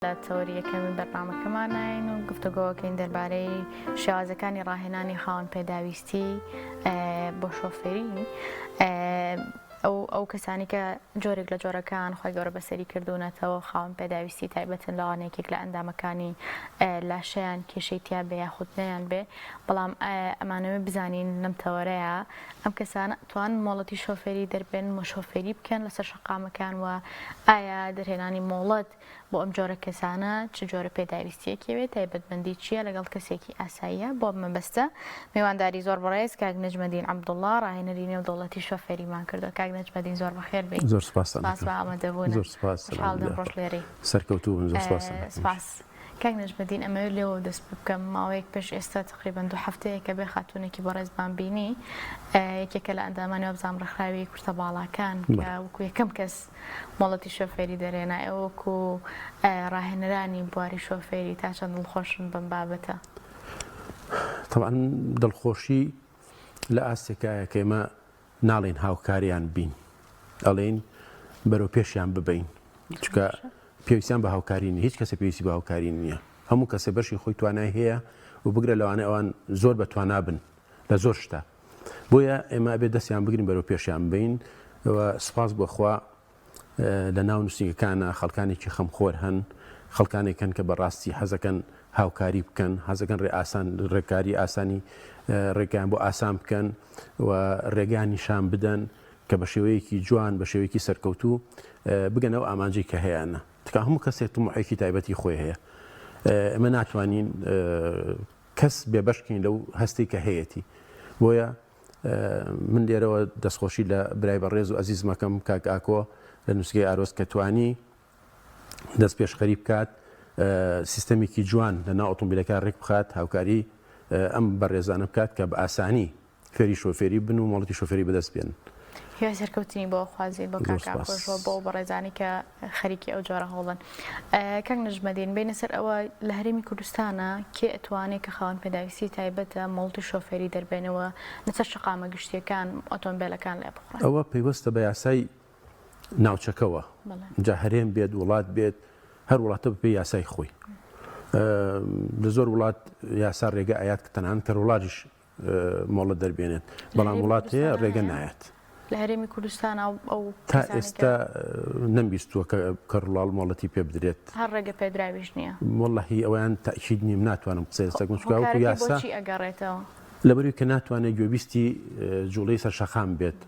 تەوەریەکەمی بەرنامەکەمانین و گفتوگۆکەین دەربارەی شێوازەکانی ڕاهێنانی خاوەن پێداویستی بۆ شۆفێری ئەو کەسانی کە جۆرێک لە جۆرەکان خۆی گەورە بەسەری کردوونەتەوە خاوەن پێداویستی تایبەتن لە وانەیەکێک لە ئەندامەکانی لاشەیان کێشەیتیا بێ یاخود نەیان بێ، بەڵام ئەمانەوە بزانین لەم تەوەرەیە ئەم کەسانە توان مۆڵەتی شۆفێری دەربێن و شۆفێری بکەن لەسەر شەقامەکان و ئایا دەرهێنانی مۆڵەت بۆ ئەم جۆرە کەسانە چ جۆرە پێداویستیەکەوێت تایبەتمەندی چییە لەگەڵ کەسێکی ئاساییە بۆ مەبەستە میوانداری زۆر بەڕێز کاک نەجمەدین عەبدوڵڵا ڕاهێنەری نێودەوڵەتی شۆفێریمان کردووە. کاک نەجمەدین زۆر بەخێر بێت. زۆر سپاس بە ئامادەبوون. زۆر سپاس ڕۆژ لێرەی سەرکەوتوو زۆر سپاس. کاک نەجمەدین ئەمە لێەوە دەست بکەم ماوەیەک پێش ئێستا تقریباً 2 هەفتەیە کە بێ خاتوونێکی بەڕێزبان بینی یەکێکە لە ئەندامانی وەبزان ڕێکخراوی کورتە باڵاکان کە وەکو یەکەم کەس مۆڵەتی شۆفێری دەرێنا ئێوە وەکو ڕاهێنەرانی بواری شۆفێری تا چەند دڵخۆشن بەم بابەتە؟ طبعاً دڵخۆشی لە ئاستێکایە کە ئێمە ناڵێن هاوکاریان بین، ئەڵێن بەرەو پێشیان ببین، چکە پێویستیان بە هاوکاری نیە، هیچ کەسە پێویستی بە هاوکاری نییە، هەموو کەسە بەشی خۆی توانای هەیە و بگرە لەوانەیە ئەوان زۆر بەتوانا بن لە زۆر شتە، بۆیە ئێمە بێت دەستیان بگرین بەرەو پێشیان بین. سپاس بۆخوا لە ناو نووسنگەکانە خەڵکانێکی خەمخۆر هەن، خەڵکانێکن کە بەڕاستی حەزەکەن هاوکاری بکەن، حەزەکەن ڕێکاری ئاسانی ڕێگەیان بۆ ئاسان بکەن و ڕێگەیان نیشان بدەن کە بە شێوەیەکی جوان بە شێوەیەکی سەرکەوتوو بگەنەوە ئامانجەی کە هەیەە. تکە هەموو کەسێک طموحێکی تایبەتی خۆی هەیە، ئەمە ناتوانین کەس بێبەشکین لەو هەستەی کە هەیەی. بۆیە من لێرەوە دەستخۆشی لە برای بەڕێز و ئەزیزمەکەم کاک ئاکۆ لە نووسگەی ئارۆز کە توانی دەست پێشخەری بکات، سیستەمێکی جوان لە ناو ئۆتۆمبیلەکان ڕێک بخات، هاوکاری ئەم بەڕێزانە بکات کە بە ئاسانی فێری شۆفێری بن و مۆڵەتی شۆفێری بەدەست بێن. هیوای سەرکەوتنی بۆ خوازیت بۆ کاکۆشەوە بۆ بەڕێزانی کە خەریکی ئەو جۆرە هەوڵن. کاک نەجمەدین بینە سەر ئەوە لە هەرێمی کوردستانە کێ ئەتوانێت کە خاوەن پێداویستی تایبەتە مۆڵەتی شۆفێری دەربێنەوە لەسەر شەقامە گشتیەکان ئۆتۆمبیلەکان لێ بخڕن؟ ئەوە پەیوەستە بە یاسای ناوچەکەوە، جا هەرێم بێت وڵات بێت، هەر وڵاتە بپێ یاسای خۆی. لە زۆر وڵات یاسا ڕێگە ئايات کە تەنانەت کە وڵاتیش مۆڵەت دەربێنێت، بەڵام وڵات هەیە ڕێگە نایەت. لە هەرێمی کوردستان ئەو تا ئێستا نەمبیستووە کە ڕڵاڵ مۆڵەتی پێ بدرێت، هەر ڕێگە پێدراویش نییە. وەڵڵاهی ئەویان تاکید نیم، ناتوانم قسەی لەسەر چکاوەکو یاسا ئەگەڕێتەوە لەبەروی کە ناتوانێت گوێبیستی جوڵەی سەرشەخام بێت،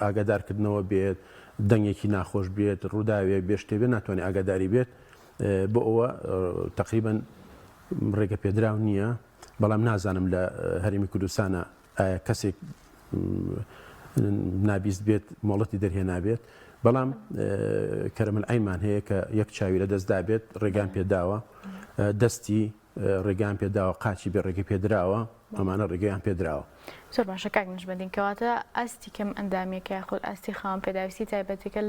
ئاگادارکردنەوە بێت، دەنگێکی ناخۆش بێت، ڕووداوێ بێشتێ بێت، ناتوانێت ئاگاداری بێت، بۆ ئەوە تقریباً ڕێگە پێدراو نییە. بەڵام نازانم لە هەرێمی کوردستانە کەسێک نابیست بێت مۆڵەتی دەرهێنابێت، بەڵام کەرەمەلعەیمان هەیە کە یەک چاوی لە دەستدا بێت، ڕێگان پێداوە، دەستی ڕێگان پێداوە، قاچی بێ ڕێگە پێدراوە، ئەمانە ڕێگەیان پێدراوە. زۆر باشە کاک نەجمەدین، کەواتە ئاستی کەم ئەندامێکە یاخود ئاستی خاوەن پێداویستی تایبەتێکە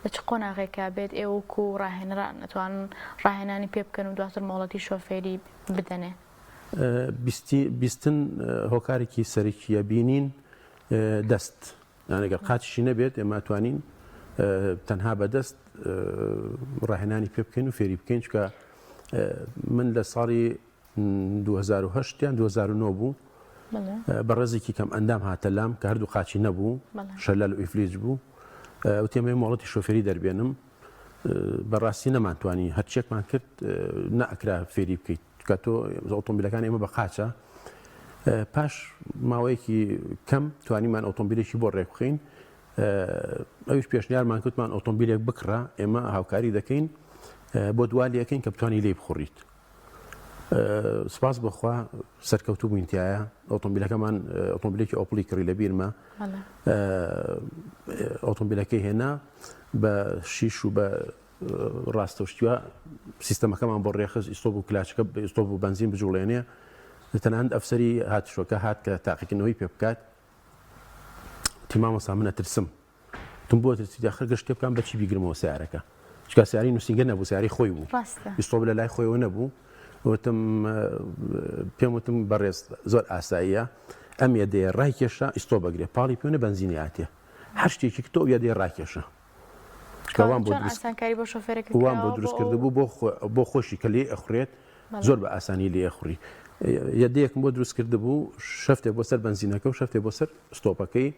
لە چ قۆناغێکا بێت ئێوە وەکو ڕاهێنەران ئەتوانن ڕاهێنانی پێ بکەن و دواتر مۆڵەتی شۆفێری بدەنێ؟ بیستن هۆکارێکی سەرەکیە بینین دەست، ئەگەر قاچیشی نەبێت ئێمە توانین تەنها بەدەست ڕاهێنانی پێ بکەین و فێری بکەین، چکە من لە ساڵی 2008 یان 2009 بوو بە ڕێزێکی کەم ئەندام هاتە لام کە هەردوو قاچی نەبوو، شەلال و ئیفلیج بوو، وتێمە مۆڵەتی شۆفێری دەربێنم، بەڕاستی نەمانتوانی هەرچێکمان کرد نەئەکرا فێری بکەیت، کە تۆ ئۆتۆمبیلەکان ئێمە بە قاچە. پاش ماوەیەکی کەم توانیمان ئۆتۆمبیلێکی بۆ ڕێک بخەین، ئەویش پێشنیارمان کردمان ئۆتۆمبیلێک بکڕە، ئێمە هاوکاری دەکەین بۆ دوالیەکەین کە بتوانی لێ بخۆڕیت. سپاس بەخوا سەرکەوتوو بووینتیایە، ئۆتۆمبیلەکەمان ئۆتۆمبیلێکی ئۆپڵی کڕی لە بیرمە، ئۆتۆمبیلەکەی هێنا بە شیش و بە ڕاستەوشتیوە سیستەمەکەمان بۆ ڕێخست، ئیستۆپ و کلاچەکە ئیستۆپ و بەنزین بجوڵێنێ، تەنانەت ئەفسەری هاتشۆکە هات کە تاقیکردنەوەی پێ بکات، تیمامەسا منە ترسم، تم بۆ ترسی ئاخر گەشت پێ بکەم بەچی بیگرمەوە سیارەکە، چکە سیاری نووسینگە نەبوو، سیاری خۆی بوو، ئیستۆپ لە لای خۆیەوە نەبوو. وتم پێم وتم بەڕێز زۆر ئاساییە، ئەم یەدەیە ڕای کێشە ئیستۆپ بەگرێ، پاڵی پێونە بەنزینی هاتێ، هەر شتێکی تۆ یەدەیە ڕاکێشە. کەوان ئاسانکاری بۆ شۆفێرێک وان بۆ دروست کرده بوو بۆ خۆشی کە لێ ئەخورێت زۆر بە ئاسانی لێ ئەخوری یەدەیەکم بۆ دروست کرده بوو شەفتێک بۆ سەر بنزینەکە و شەفتێک بۆ سەر ستۆپەکەی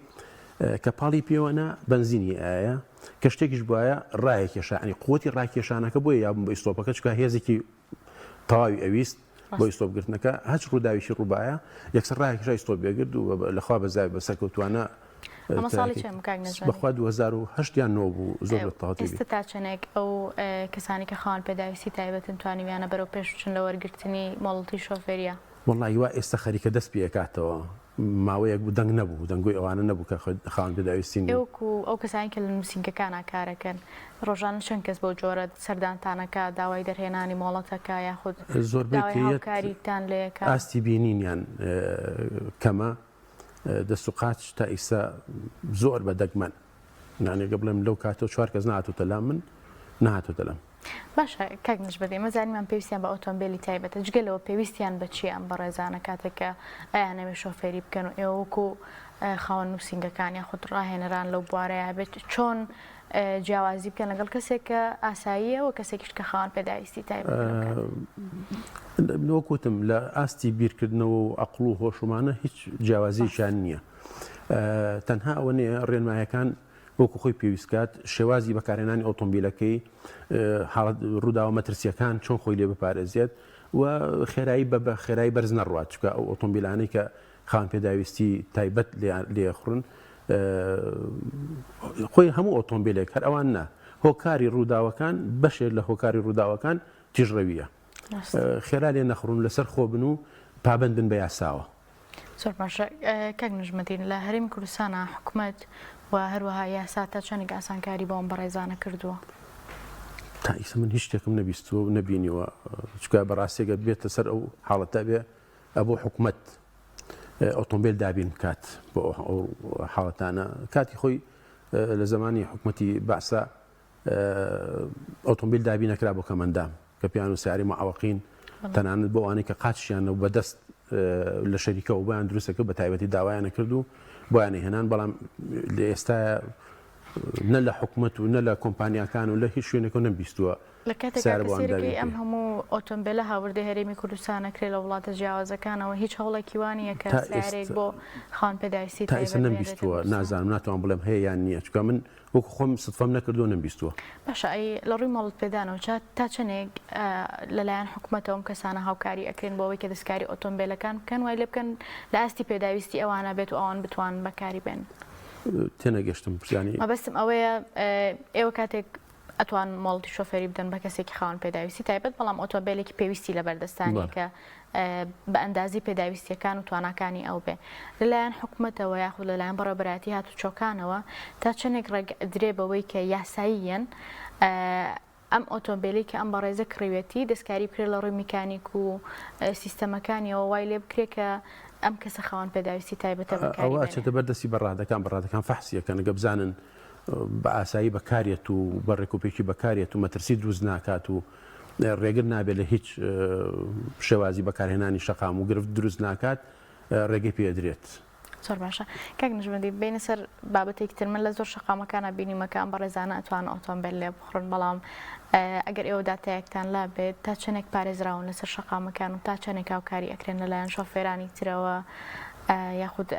کە پاڵی پێوەنا بنزینی ئایا کە شتێکیش بواە ڕایەکێشانی قوتی ڕاکێشانەکە بۆیە یابم بە ئیستۆپەکە چکە هێزێکی تەواوی ئەویست بۆ ئیستۆپگرتنەکە هەچ ڕووداویشی ڕووبایە یەکسەر ڕایەکیش ئیستۆپ بێگرت و لەخوا بەزای بەسەرکەوتوانە بەخوا 2008 یان 9 بوو زۆر تاوتێ ئێستا تا چەندێک ئەو کەسانی کە خاوەن پێداویستی تایبەتن توانیویانە بەرەو پێشچن لە وەرگرتنی مۆڵەتی شۆفێریە وەڵی وا ئێستا خەریکە دەست پێکاتەوە ماوەیەک بوو دەنگ نەبوو دەنگۆی ئەوانە نەبوو کە خاوەن پێداویستی ئێوەکو ئەو کەسانی کە لە نووسینگەکانە کارەکەن ڕۆژانە چەند کەس بۆ جۆرە سەردانتانەکە داوای دەرهێنانی مۆڵەتەکە یاخود زۆربەی کاریتان لێکە ئاستی بینینیان کەمە دەست و قاچ تا ئیسا زۆر بە دەگمەن نانێگە بڵێم لەو کاتەوە 4 کەس نهاتوتە لام من نهاتوتە لەم باشە کاک نش بەدەی مەزانیمان پێویستیان بە ئۆتۆمبیلی تایبەتە جگەلەوە پێویستیان بە چیان بە ڕێزانە کاتێکە ئەیانەوێ شۆفێری بکەن و ئێوەکو خاوەن نووسینگەکان یاخود ڕاهێنەران لەو بوارەیە بێت چۆن جیاوازی بکەن لەگەڵ کەسێک کە ئاساییە و کەسێکیش کە خاوەن پێداویستی تایبەت وەکوتم لە ئاستی بیرکردنەوە و عەقڵ و هۆشمانە هیچ جیاوازیشان نییە تەنها ئەوە نیە ڕێنمایەکان وەکو خۆی پێویستکات شێوازی بەکارهێنانی ئۆتۆمبیلەکەی حاڵەت ڕوودا و مەترسیەکان چۆن خۆی لێ بپارێزێت و خێرایی بە خێرایی بەرز نەڕوات چکە ئەو ئۆتۆمبیلانەی کە خاوەن پێداویستی تایبەت لێخڕن خۆی هەموو ئۆتۆمبیلێک هەر ئەوان نا هۆکاری ڕووداوەکان بەشێک لە هۆکاری ڕووداوەکان تیژڕەویە خێرا لێ نەخڕون لەسەر خۆ بن و پابند بن بە یاساوە زۆر باشە کاک نژمەدین لە هەرێمی کوردستانە حکوومەت و هەروەها یاسا تا چەندێک ئاسانکاری بۆم بەڕێزانە کردووە تا ئیسە من هیچ شتێکم نەبیستوە و نەبینیوە چکە بەڕاستێگە بێتە سەر ئەو حاڵەتە بێ ئەبوو حکوومەت ئۆتۆمبیل دابین بکات بۆ ئەو حاڵەتانە کاتی خۆی لە زمانی حکوومەتی باسا ئۆتۆمبیل دابی نەکرا بۆ کەمەندام کە پیان و سیاری مەعەوەقین تەنانەت بۆ ئەوانەی کە قاچیانە و بەدەست لە شەریکە و بۆیان دروستەکە بە تایبەتی داوایانە کرد و بۆیانە هێنان بەڵام لە ئێستا نە لە حکوومەت و نە لە کۆمپانیاکان و لە هیچ شوێنێکەوە نەبیستووە لە کاتێکەکەی ئەم هەموو ئۆتۆمبیلە هاوردی هەرێمی کوردستانە کرێ لە وڵاتە جیاوازەکانەوە هیچ هەوڵێکی وانە کە سیارێک بۆ خاوەن پێداویستی تا ئێستا نەبیستووە نازانم ناتوان بڵێم هەیە یان نییە چکە من وەکو خۆم سدفەم نەکردو نەبیستووە باشە لە ڕووی مەڵەت پێدانەوە تا چەندێک لەلایەن حکوومەتەوەم کەسانە هاوکاری ئەکرێن بۆەوەی کە دەستکاری ئۆتۆمبیلەکان بکەن وای لێ بکەن لە ئاستی پێداویستی ئەوانە بێت و ئەوان بتوان بەکاری بێن تێنەگەشتم پرسیانی مەبەستم ئەوەیە ئێوە کاتێک ئەتوان مۆڵەتی شۆفێری بدەن بە کەسێکی خاوەن پێداویستی تایبەت بەڵام ئۆتۆمبیلێکی پێویستی لە بەردەستانی کە بە ئەندازی پێداویستیەکان و تواناکانی ئەو بێ لەلایەن حکوومەتەوە یاخود لەلایەن بەڕێوەبەرایەتی هاتوچۆکانەوە تا چەندێک ڕێگەدرێ بەوەی کە یاساییەن ئەم ئۆتۆمبیلی کە ئەم بەڕێزە کڕیوێتی دەستکاری بکرێت لە ڕووی میکانیک و سیستەمەکانیەوە وای لێ بکرێت کە ئەم کەسە خاوەن پێداویستی تایبەتە ئەوە چێتە بەردەستی بەڕادەکان فەحسیەکەن گە بزانن بە ئاسایی بەکارێت و بە ڕێکوپێکی بەکارێت و مەترسی دروست ناکات و ڕێگر نابێت لە هیچ شێوازی بەکارهێنانی شەقام و گرفت دروست ناکات ڕێگەی پێدرێت. زۆر باشە کاک نژمەدی بینە سەر بابەتێکی تر من لە زۆر شەقامەکانە بینیمەکان بە ڕێزانە ئەتوان ئۆتۆمبیل لێ بخڕن بەڵام ئەگەر ئێوە داتایەکتان لا بێت تا چەندێک پارێزراون لەسەر شەقامەکان و تا چەندێک هاوکاری ئەکرێن لەلایەن شۆفێرانی ترەوە یاخود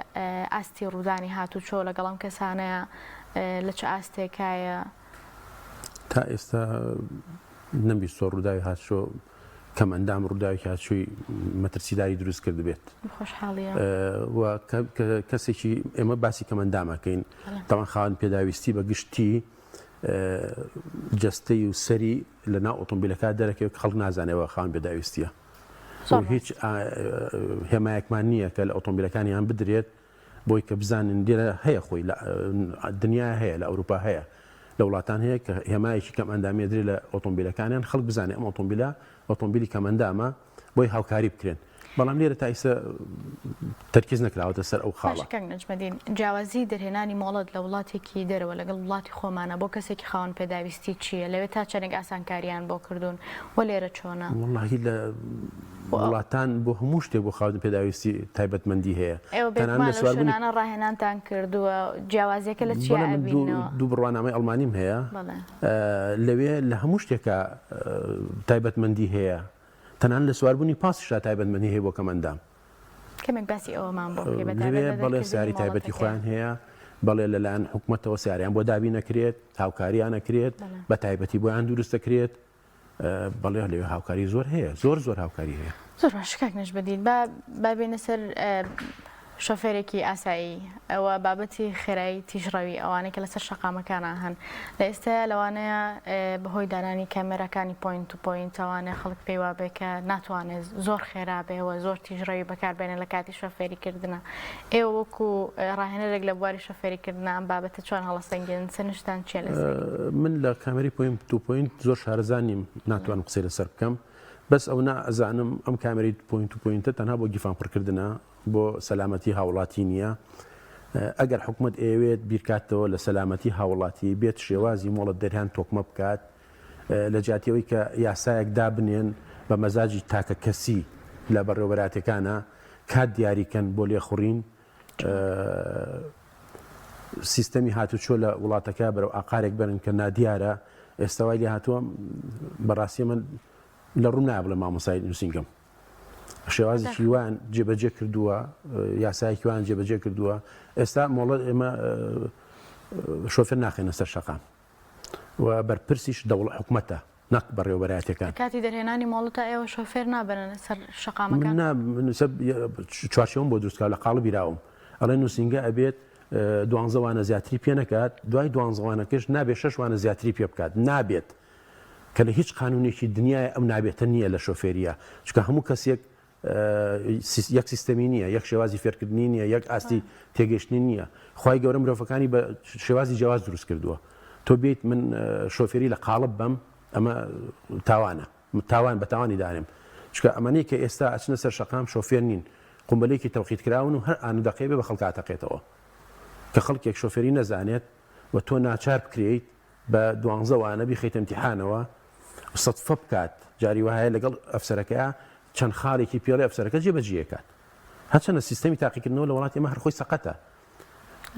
ئاستی ڕوودانی هاتوچۆ لەگەڵم کەسانەیە لە چه ئاستێکایە تا ئێستا نەبیستۆ ڕووداوی هاتشۆ کەم ئەندام ڕووداوی هاتشووی مەترسیداری دروست کرد بێت خۆشحاڵیە و کەسێکی ئێمە باسی کەمەندامەکەین تاوان خاوەن پێداویستی بە گشتی جەستەی و سەری لە ناو ئۆتۆمبیلەکە دەرەکەوێت خەڵک نازانێەوە خاوەن پێداویستیە هیچ هێمایەکمان نییە کە لە ئۆتۆمبیلەکانیان بدرێت بۆی کە بزانن دیرە هەیە خۆی دنیا هەیە لە ئەوروپا هەیە لە وڵاتان هەیە کە هێمایەکی کەم ئەندامی درێت لە ئۆتۆمبیلەکانیان خەڵک بزانێ ئەم ئۆتۆمبیلی کەمەندامە بۆی هاوکاری بکرێن بەڵام لێرە تا ئێستا تەرکیز نەکراوەتە سەر ئەو خاڵە. کەنگ نەجمەدین جیاوازی دەرهێنانی مۆڵەت لە وڵاتێکی دەرەوە لەگەڵ وڵاتی خۆمانە بۆ کەسێکی خاوەن پێداویستی چییە لەوێت تا چەندێک ئاسانکاریان بۆ کردوون و لێرە چۆنە؟ وەڵاهی لە وڵاتان بۆ هەموو شتێک بۆ خاوەن پێداویستی تایبەتمەندی هەیە. ئێوە بێگومان لەو شوێنانە ڕاهێنانتان کردووە جیاوازیەکە لە چی ئەبینەوە؟ دوو بڕوانامەی ئەڵمانیم هەیە لەوێ لە هەموو شتێکە تایبەتمەندی هەیە تەنان لە سواربوونی پاسشدا تایبەتمەندی هەیە بۆ کەمەندام. کەمێک باسی ئەوەمان بۆ بەڵێ سیاری تایبەتی خۆیان هەیە بەڵێ لەلایەن حکوومەتەوە سیاریان بۆ دابی نەکرێت هاوکاریان نەکرێت بە تایبەتی بۆیان دروست دەکرێت بەڵێ لەوێ هاوکاری زۆر هەیە زۆر هاوکاری هەیە. زۆر باش کاک نەجمەدین با بێنە سەر شۆفێرێکی ئاسایی ئەوە بابەتی خێرایی تیژڕەوی ئەوانەی کە لەسەر شەقامەکانان هەن لە ئێستا لەوانەیە بەهۆی دانانی کامێرەکانی پوینت تو پوینت ئەوانەیە خەڵک پێی وابێ کە ناتوانێت زۆر خێرا بێەوە زۆر تیژڕەوی بەکاربێنە لە کاتی شۆفێریکردنە. ئێوە وەکو ڕاهێنەرێک لە بواری شۆفێریکردن ئەم بابەتە چۆن هەڵەسەنگێن سنوشتان چێ لە من لە کامێری پوینت تو پوینت زۆر شارەزانیم ناتوانم قسەی لەسەر بکەم بەس ئەو نازانم ئەم کامێری پوینت تو پوینتە تەنها بۆ گیفانپڕکردنە بۆ سەلامەتی هاوڵاتی نییە. ئەگەر حکوومەت ئەوێت بیرکاتەوە لە سەلامەتی هاوڵاتی بێت شێوازی مۆڵەت دەرهان تۆکمە بکات لە جاتیەوەی کە یاسایەک دابنێن بە مەزاجی تاکە کەسی لە بەڕێوەبەراتەکانە کات دیاریکەن بۆ لێخوڕین سیستەمی هاتوچۆ لە وڵاتەکە بەرەو ئاقارێک بەرن کە نادیارە ئێستاوای لێ هاتووە بەڕاستی من لە ڕوون نابڵێ مامۆسای نووسینگەم شێوازێکی وان جێبەجێ کردووە یاسایەکی وان جێبەجێ کردووە ئێستا مۆڵەت ئێمە شۆفێر ناخێنە سەر شەقام و بەرپرسیش دەوڵەت حکوومەتە نەک بەڕێوەبەرایەتەکان کاتی دەرهێنانی مۆڵەتە ئێوە شۆفێر نابنن سەر شەقامەکان چوارچێوەم بۆ دروستکە لە قاڵ بیراوم ئەڵێ نووسینگە ئەبێت 12 وانە زیاتری پێ نەکات دوای 12 وانەکەش نابێت 6 وانە زیاتری پێ بکات نابێت کە لە هیچ قانونێکی دنیای ئەم نابێتە نییە لە شۆفێریە چکە هەموو کەسێک یەک سیستەمی نییە یەک شێوازی فێرکردنی نییە یەک ئاستی تێگەشتنی نییە خی گەورە مرۆڤەکانی بە شێوازی جیاواز دروست کردووە تۆ بێت من شۆفێری لە قاڵب بم ئەمە تاوانە تاوان بە تاوانی دارم چکە ئەمانەیە کە ئێستا ئەچنە سەر شەقام شۆفێر نین قومبلێکی تەوقیت کراون و هەر ئان دەقێ بێ بە خەڵکاتەقێتەوە کە خەڵکێک شۆفێری نەزانێت و تۆ ناچار بکرێیت بە 12 وانە بیخیت ئەمتیحانەوە سەدفە بکات جاری وایە لەگەڵ ئەفسەرەکەیە چەند خاڵێکی پێڵی ئەفسەرەکە جێبەجێکات هەرچەنە سیستەمی تاقیکردنەوە لە وڵاتی ئێمە هەر خۆی سەقەتە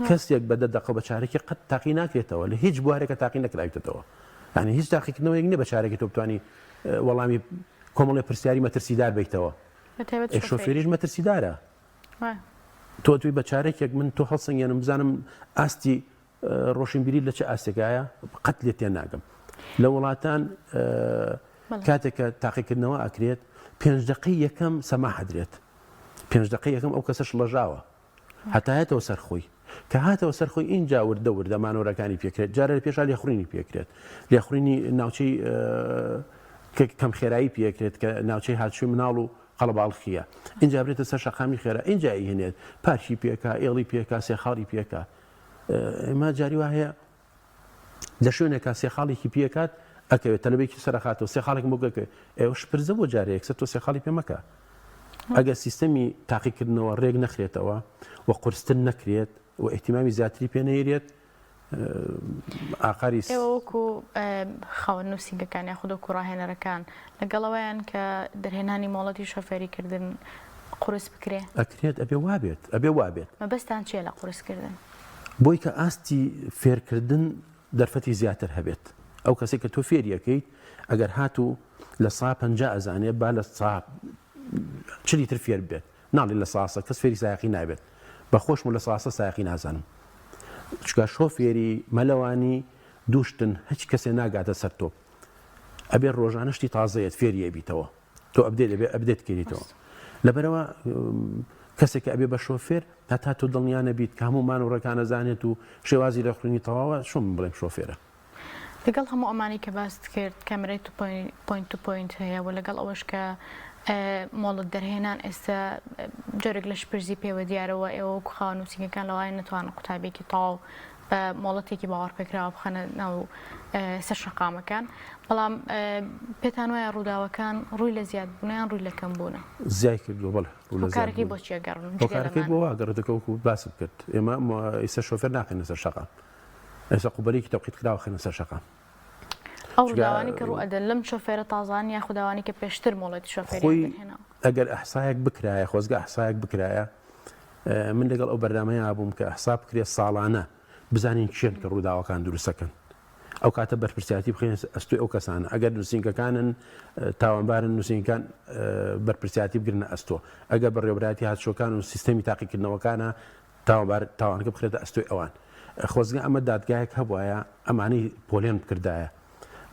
کەسێک بە دەقە بە چارێکی قەت تاقی ناکرێتەوە لە هیچ بوارێکە تاقی نەکراوێتەوە یعنی هیچ تاقیکردنەوەیەک نیە بە چارێکی تۆ بتوانی وەڵامی کۆمەڵی پرسیاری مەترسیدار بیتەوە شۆفێریش مەترسیدارە تۆ توی بە چارێکێک من تۆ هەڵسەنگێنم بزانم ئاستی ڕۆشنبیری لە چه ئاستێکایە قەت لێ تێ ناگەم لە وڵاتان کاتێککە تاقیکردنەوە ئاکرێت 5 دقی یەکەم سەما حەدرێت 5 دقی یەکەم ئەو کەسەش لەژاوە هەتایەتەوە سەرخۆی کە هاتەوە سەرخۆی اینجا وردە وردە مانەوەەکانی پێکرێت جارە لە پێشا لێخوڕینی پێکرێت لێخوڕینی ناوچەی کەم خێرایی پێکرێت کە ناوچەی هاتشوی مناڵ و قەڵەباڵخیە اینجا برێتە سەر شەقامی خێرا اینجا هێنێت پارکی پێکا ئێڵی پێکا سێخاڵی پێکا ئێمە جاری وا هەیە لە شوێنێکا سێخاڵێکی پێکات ئەکەوێت تەلەبێکی سەرخاتەوە سێخاڵێکم بۆگەکە ئێوەش پرزە بۆ جارەیەک سەر تۆ سێخاڵی پێمەکە ئەگەر سیستەمی تاقیکردنەوە ڕێک نەخرێتەوە و قورستن نەکرێت و احتیمامی زیاتری پێ نەیرێت ئاقاری وەکو خاوەن نووسینگەکان یاخود وەکو ڕاهێنەرەکان لەگەڵەوەیان کە دەرهێنانی مۆڵەتی شۆفێریکردن قورس بکرێ ئەکرێت ئەبێ وابێت مەبەستان چیە لە قورسکردن بۆی کە ئاستی فێرکردن دەرفەتی زیاتر هەبێت ئەو کەسێک کە تۆ فێریەکەیت ئەگەر هاتوو لە سا 50 ئەزانێت با لە سا چلی تر فێر بێت ناڵی لە ساسە کەس فێری سایقی نابێت بەخۆشم لە ساسە سایقی نازانم چکە شۆفێری مەلەوانی دووشتن هیچ کەسێ ناگاتە سەر تۆ ئەبێ ڕۆژانە شتی تازەیەت فێریە بیتەوە تۆ ئەبدێت کردیتەوە لەبەرەوە کەسێک ئەبێ بە شۆفێر هەتا تۆ دڵنیانە بیت کە هەمومان و ڕێکانە زانێت و شێوازی لە خوێنی تەواوە شۆم بڵێم شۆفێرە لەگەڵ هەموو ئەمانی کە باست کرد کەمرەی پوینت تو پوینت هەیە و لەگەڵ ئەوەش کە مۆڵەت دەرهێنان ئێستا جۆرێک لە شپرزی پێوە دیارەوە ئێوە وەکو خاوەن نووسینگەکان لەوای نەتوانن قوتابێکی تەواو بە مۆڵەتێکی باوەڕ پێکراوە بخەنە ناو سەر شەقامەکان بەڵام پێتان وایە ڕووداوەکان ڕووی لە زیاد بوونیان ڕووی لە کەم بوونە زیای کردووە بەڵێ هۆکارەکەی بۆچی ئەگەڕن هۆکارەکەی بۆ واگەڕێتەکە وەکو باسم کرد ئێمە ئێستا شۆفێر ناخێنە سەر شەقام ئێستا قوبەرێکی تەوقیت کراوە خێنە سەر شەقام ئەو ڕووداوانی کە ڕوو ئەدەن لەم شۆفێرە تازان یا خودداوانی کە پێشتر مۆڵەتی شۆفێری هێناوە ئەگەر ئەحسایەک بکرایە خۆزگە ئەحسایەک بکرایە من لەگەڵ ئەو بەردامەیە بووم کە ئەحسا بکرێت ساڵانە بزانین چێن کە ڕووداوەکان دروستەکەن ئەو کاتە بەرپرسیاتی بخێن ئەستوی ئەو کەسانە ئەگەر نووسینگەکانن تاوانبارن نووسینگەکان بەرپرسیاتی بگرنە ئەستۆ ئەگەر بەڕێوەبەتی هاتشۆکان و سیستەمی تاقیکردنەوەکانە تاوانەکە بخرێتە ئەستۆی ئەوان خۆزگە ئەمە دادگایەک هەبوایە ئەمانەی پۆلێن بکردایە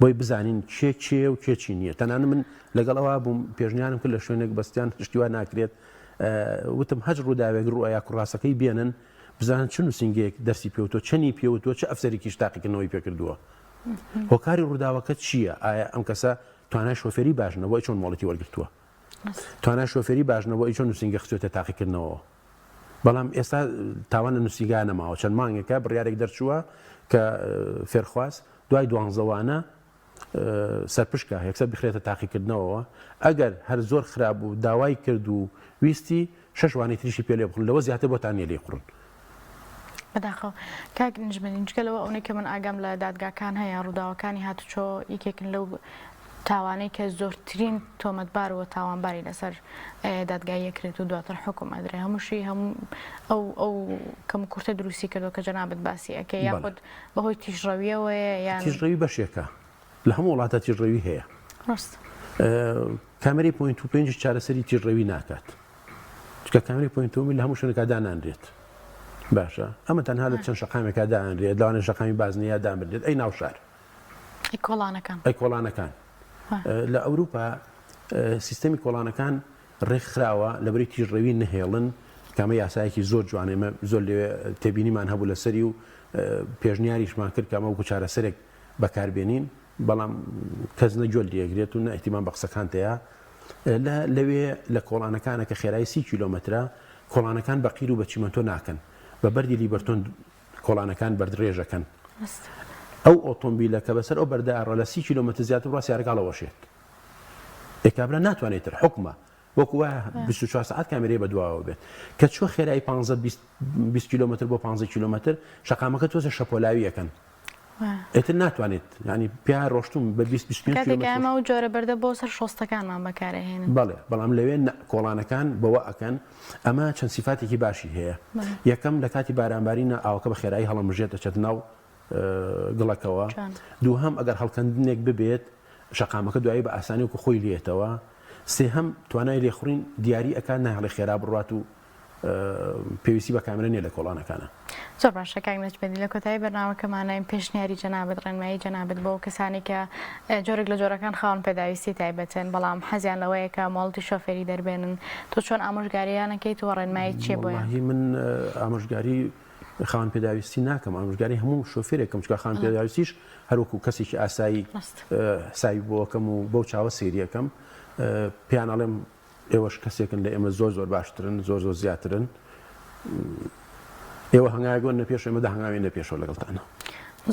بۆی بزانین چێ و کێچی نییە تەنانە من لەگەڵەوە بووم پێشنیانم کرد لە شوێنێک بەستیان شتیوان ناکرێت وتم هەج ڕووداوێک ڕوئە کوڕاستەکەی بێنن بزانن چ نووسنگەیەک دەرسی پێوتۆ چەنی پێوتۆ چه ئەفسەرێکی تاقیکردنەوەی پێکردووە هۆکاری ڕووداوەکە چییە ئایا ئەم کەسە توانای شۆفێری باشنەوەی چۆن مۆڵەتی وەرگرتووە توانای شۆفێری باشنەوەی چۆن نووسنگە خچێتە تاقیکردنەوە بەڵام ئێستا تاوانە نووسنگا نەماوە چەند مانگێکە بڕیارێک دەرچووە کە فێرخواست دوای دوانزەوانە سەرپشکە یەکسەر بخرێتە تاقیکردنەوەەوە ئەگەر هەر زۆر خراپ بوو داوای کرد و ویستی شەشوانی تریشی پێ لێ بخڕن لەوە زیاتر بۆتانە لێ قڕن بەداخەوە کاک نجمەنیجگەلەوە ئەوەی کە من ئاگام لە دادگاکان هەیە ڕووداوەکانی هاتوچۆ یەکێکن لەو تاوانەی کە زۆرترین تۆمەتبارەوە تاوانباری لەسەر دادگای یەکرێت و دواتر حکم ئەدرێ هەمووشی هەموو ئەو کەم کورتە دروستی کردو کە جەنابەت باسی ئەەکە یاخود بەهۆی تیژڕەویەوەیە یان تیژڕەوی بەشێکە لە هەموو وڵاتە تیژڕەوی هەیە ڕاست کامێرەی پۆینت و پێنج چارەسەری تیژڕەوی ناکات چکە کامێرەی پۆینتۆمی لە هەموو شوێنێکا دانانرێت باشە ئەمە تەنها لە چەند شەقامێکا دانرێت لەوانە شەقامی بازنەیە دامردێت ئەی ناو شار ئەی کۆڵانەکان لە ئەوروپا سیستەمی کۆڵانەکان ڕێکخراوە لەبەری تیژڕەوی نهێڵن کامە یاسایەکی زۆر جوانێمە زۆر لێ تێبینیمان هەبوو لەسەری و پێشنیاریشمان کرد کامە وەکو چارەسەرێک بەکاربێنین بەڵام کەس نەگوێل لێگرێت و نەئیحتیمام بە قسەکان تەیە لەوێ لە کۆڵانەکانە کە خێرایی 30 کیلۆمەترە کۆڵانەکان بە قیر و بە چیمەنتۆ ناکەن بە بەردی لیبەرتۆن کۆڵانەکان بەردڕێژەکەن ئەو ئۆتۆمبیلە کە بەسەر ئەو بەردەڕە لە 30 کیلۆمەتر زیاتر ڕاست یارەکڵەوەشێت ئێکابرا ناتوانێت تر حکومە وەکو 24 ساعت کامێرەی بەدواوە بێت کە چۆ خێرایی 15-20 کیلۆمەتر بۆ 15 کیلۆمەتر شەقامەکە تۆزە شەپۆلاویەکەن ئێتر ناتوانێت ینی پیا ڕۆشتوم بە 20 کاتێکمە و جۆرە بەردە بۆ سەر شۆستەکانمان بەکارهێنن بەڵێ بەڵام لەوێ کۆڵانەکان بەوە ئەکەن ئەمە چەند سیفاتێکی باشی هەیە یەکەم لە کاتی بارانبارینە ئاوەکە بە خێرایی هەڵەمژێتە چەت ناو گڵەکەوە دووهەم ئەگەر هەڵکەندنێک ببێت شەقامەکە دوایی بە ئاسانی وکو خۆی لێتەوە سێهەم توانای لێخوڕین دیاری ئەکان ناهڵی خێرا بڕات و پێویستی بە کامرە نیە لە کۆڵانەکانە زۆر باشە کاک نەجمەدی لە کۆتایی بەرنامەکەمانای پێشنیاری جەنابەت ڕێنمایی جەنابەت بۆ کەسانی کە جۆرێک لە جۆرەکان خاوەن پێداویستی تایبەتن بەڵام حەزیان لەوەیە کە مۆڵەتی شۆفێری دەربێنن تۆ چۆن ئامۆژگاریانەکەیت و ڕێنمایی چیە بۆیە من ئامۆژگاری خاوەن پێداویستی ناکەم ئامۆژگاری هەموو شۆفێرێکم چکە خاوەن پێداویستیش هەروەکو کەسێکی ئاسایی ساوی بۆکەم و بەو چاوە سێریەکەم پێیان ئەڵێم ئێوەش کەسێکن لە ئێمە زۆر باشترن زۆر زیاترن ئێوە هەنگاوێن نە پێش ئێمەدا هەنگاوێن نە پێشەوە لەگەڵتانە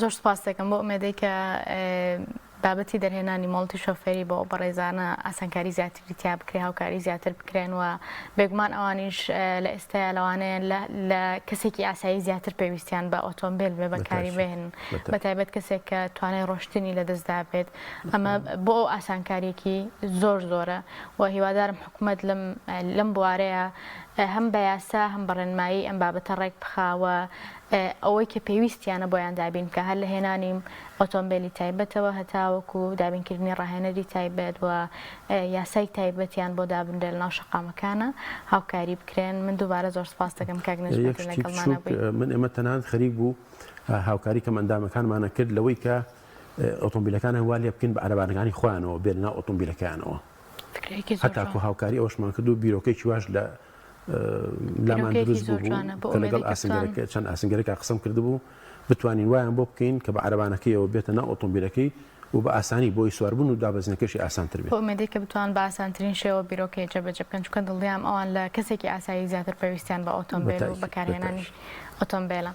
زۆر سوپاس دەکەم بۆ ئومێدەی کە بابەتی دەرهێنانی مۆڵەتی شۆفێری بۆ بەڕێزانە ئاسانکاری زیاتری تیا بکرێ هاوکاری زیاتر بکرێن و بێگومان ئەوانیش لە ئێستایا لەوانەیە لە کەسێکی ئاسایی زیاتر پێویستیان بە ئۆتۆمبیل بێ بەکاری بێن بەتایبەت کەسێک کە توانای ڕۆشتنی لە دەستدا بێت ئەمە بۆ ئەو ئاسانکاریەکی زۆرە و هیوادارم حکوومەت لەم بوارەیە هەم بە یاسا هەم بە ڕێنمایی ئەم بابەتە ڕێک بخاوە ئەوەی کە پێویستیانە بۆیان دابین کە هەر لە هێنانیم ئۆتۆمبیلی تایبەتەوە هەتاوەکو دابینکردنی ڕاهێنەری تایبەت و یاسای تایبەتیان بۆ دابنرێ لە ناو شەقامەکانە هاوکاری بکرێن من دووبارە زۆر سپاس دەکەم کاک نەجمەدی لەگەڵمانە بوویت من ئێمە تەنانەت خەریک بوو هاوکاری کە ئەندامەکانمانە کرد لەوەی کە ئۆتۆمبیلەکان وا لێ بکەین بە عەرەبانەکانی خۆیانەوە بێنە ناو ئۆتۆمبیلەکانەوە هەتاکو هاوکاری ئەوەشمان کرد و بیرۆکەیەکی واش لە لامان دروست بوو کە لەگەڵ ئاسنگەرەکە چەند ئاسنگەرێکا قسەم کردبوو بتوانین وایان بۆ بکەین کە بە عەرەبانەکەیەوە بێتە ناو ئۆتۆمبیلەکەی و بە ئاسانی بۆی سواربوون و دابەزینەکەشی ئاسانتر بێت. بۆ ئومێدەی کە بتوان بە ئاسانترین شێوە بیرۆکەی جێبەجێ بکەن چونکە دڵنیام ئەوان لە کەسێکی ئاسایی زیاتر پێویستیان بە ئۆتۆمبیل و بەکارهێنانی ئۆتۆمبیلە.